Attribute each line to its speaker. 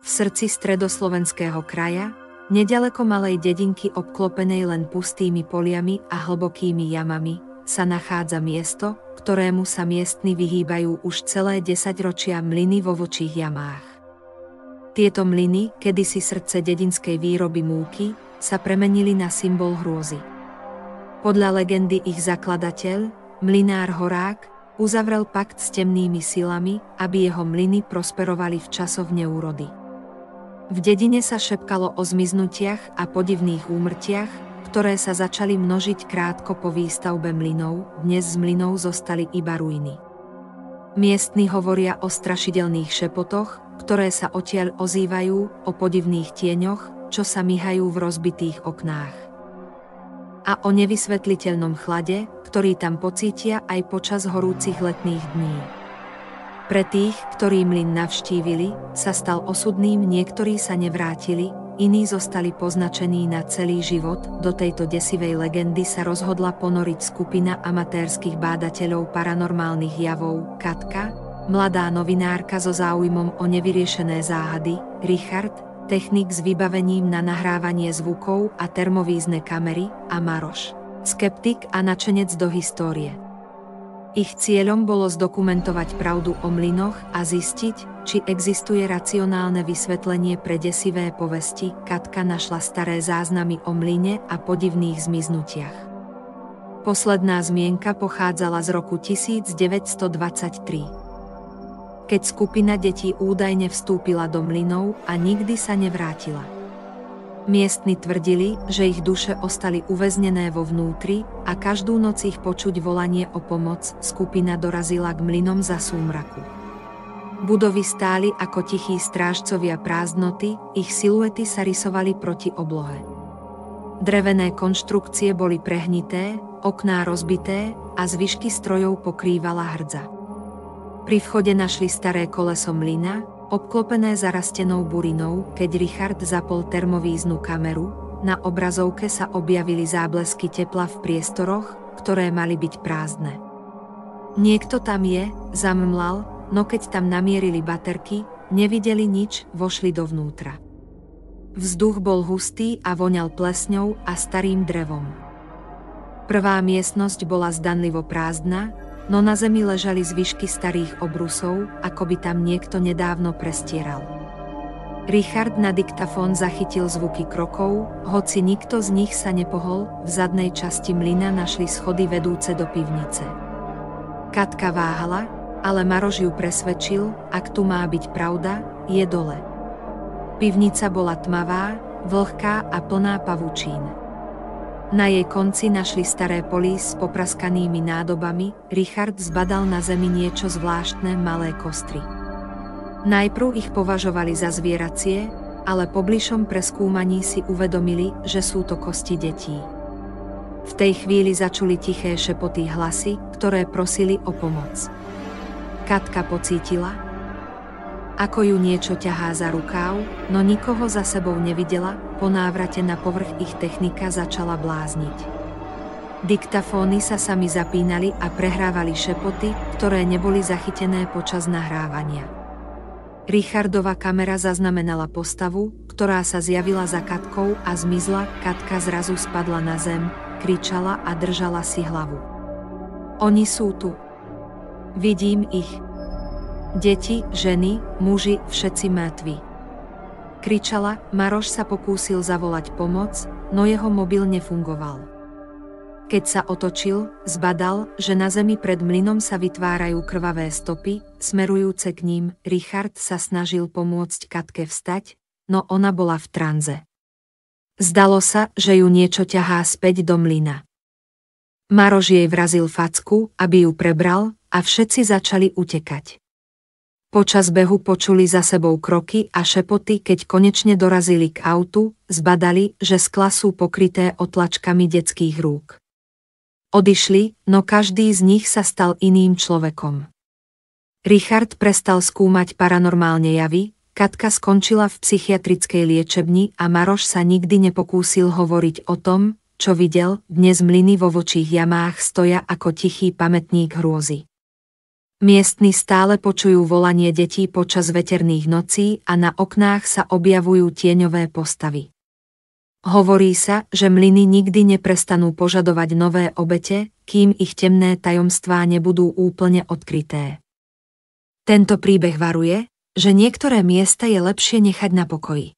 Speaker 1: v srdci stredoslovenského kraja, neďaleko malej dedinky obklopenej len pustými poliami a hlbokými jamami, sa nachádza miesto, ktorému sa miestni vyhýbajú už celé 10 ročia mlyny vo Vlčích jamách. Tieto mlyny, kedysi srdce dedinskej výroby múky, sa premenili na symbol hrôzy. Podľa legendy ich zakladateľ, mlynár Horák, uzavrel pakt s temnými silami, aby jeho mlyny prosperovali v časoch neúrody. V dedine sa šepkalo o zmiznutiach a podivných úmrtiach, ktoré sa začali množiť krátko po výstavbe mlynov, dnes z mlynov zostali iba ruiny. Miestni hovoria o strašidelných šepotoch, ktoré sa odtiaľ ozývajú, o podivných tieňoch, čo sa myhajú v rozbitých oknách. A o nevysvetliteľnom chlade, ktorý tam pocítia aj počas horúcich letných dní. Pre tých, ktorí mlyn navštívili, sa stal osudným, niektorí sa nevrátili, iní zostali poznačení na celý život. Do tejto desivej legendy sa rozhodla ponoriť skupina amatérskych bádateľov paranormálnych javov, Katka, mladá novinárka so záujmom o nevyriešené záhady, Richard, technik s vybavením na nahrávanie zvukov a termovízne kamery, a Maroš, skeptik a nadšenec do histórie. Ich cieľom bolo zdokumentovať pravdu o mlynoch a zistiť, či existuje racionálne vysvetlenie pre desivé povesti. Katka našla staré záznamy o mlyne a podivných zmiznutiach. Posledná zmienka pochádzala z roku 1923. Keď skupina detí údajne vstúpila do mlynov a nikdy sa nevrátila. Miestni tvrdili, že ich duše ostali uväznené vo vnútri a každú noc ich počuť volanie o pomoc. Skupina dorazila k mlynom za súmraku. Budovy stáli ako tichí strážcovia prázdnoty, ich siluety sa rysovali proti oblohe. Drevené konštrukcie boli prehnité, okná rozbité a zvyšky strojov pokrývala hrdza. Pri vchode našli staré koleso mlyna, obklopené zarastenou burinou. Keď Richard zapol termovíznu kameru, na obrazovke sa objavili záblesky tepla v priestoroch, ktoré mali byť prázdne. Niekto tam je, zammlal, no keď tam namierili baterky, nevideli nič, vošli dovnútra. Vzduch bol hustý a voňal plesňou a starým drevom. Prvá miestnosť bola zdanlivo prázdna, no na zemi ležali zvyšky starých obrusov, ako by tam niekto nedávno prestieral. Richard na diktafón zachytil zvuky krokov, hoci nikto z nich sa nepohol. V zadnej časti mlyna našli schody vedúce do pivnice. Katka váhala, ale Maroš ju presvedčil, ak tu má byť pravda, je dole. Pivnica bola tmavá, vlhká a plná pavučín. Na jej konci našli staré polís s popraskanými nádobami. Richard zbadal na zemi niečo zvláštne, malé kostry. Najprv ich považovali za zvieracie, ale po bližšom preskúmaní si uvedomili, že sú to kosti detí. V tej chvíli začuli tiché šepoty hlasy, ktoré prosili o pomoc. Katka pocítila, ako ju niečo ťahá za rukáv, no nikoho za sebou nevidela. Po návrate na povrch ich technika začala blázniť. Diktafóny sa sami zapínali a prehrávali šepoty, ktoré neboli zachytené počas nahrávania. Richardova kamera zaznamenala postavu, ktorá sa zjavila za Katkou a zmizla. Katka zrazu spadla na zem, kričala a držala si hlavu. Oni sú tu. Vidím ich. Deti, ženy, muži, všetci mŕtvi. Kričala. Maroš sa pokúsil zavolať pomoc, no jeho mobil nefungoval. Keď sa otočil, zbadal, že na zemi pred mlynom sa vytvárajú krvavé stopy, smerujúce k ním. Richard sa snažil pomôcť Katke vstať, no ona bola v tranze. Zdalo sa, že ju niečo ťahá späť do mlyna. Maroš jej vrazil facku, aby ju prebral, a všetci začali utekať. Počas behu počuli za sebou kroky a šepoty. Keď konečne dorazili k autu, zbadali, že skla sú pokryté otlačkami detských rúk. Odišli, no každý z nich sa stal iným človekom. Richard prestal skúmať paranormálne javy, Katka skončila v psychiatrickej liečebni a Maroš sa nikdy nepokúsil hovoriť o tom, čo videl. Dnes mlyny vo Vlčích jamách stoja ako tichý pamätník hrôzy. Miestni stále počujú volanie detí počas veterných nocí a na oknách sa objavujú tieňové postavy. Hovorí sa, že mlyny nikdy neprestanú požadovať nové obete, kým ich temné tajomstvá nebudú úplne odkryté. Tento príbeh varuje, že niektoré miesta je lepšie nechať na pokoji.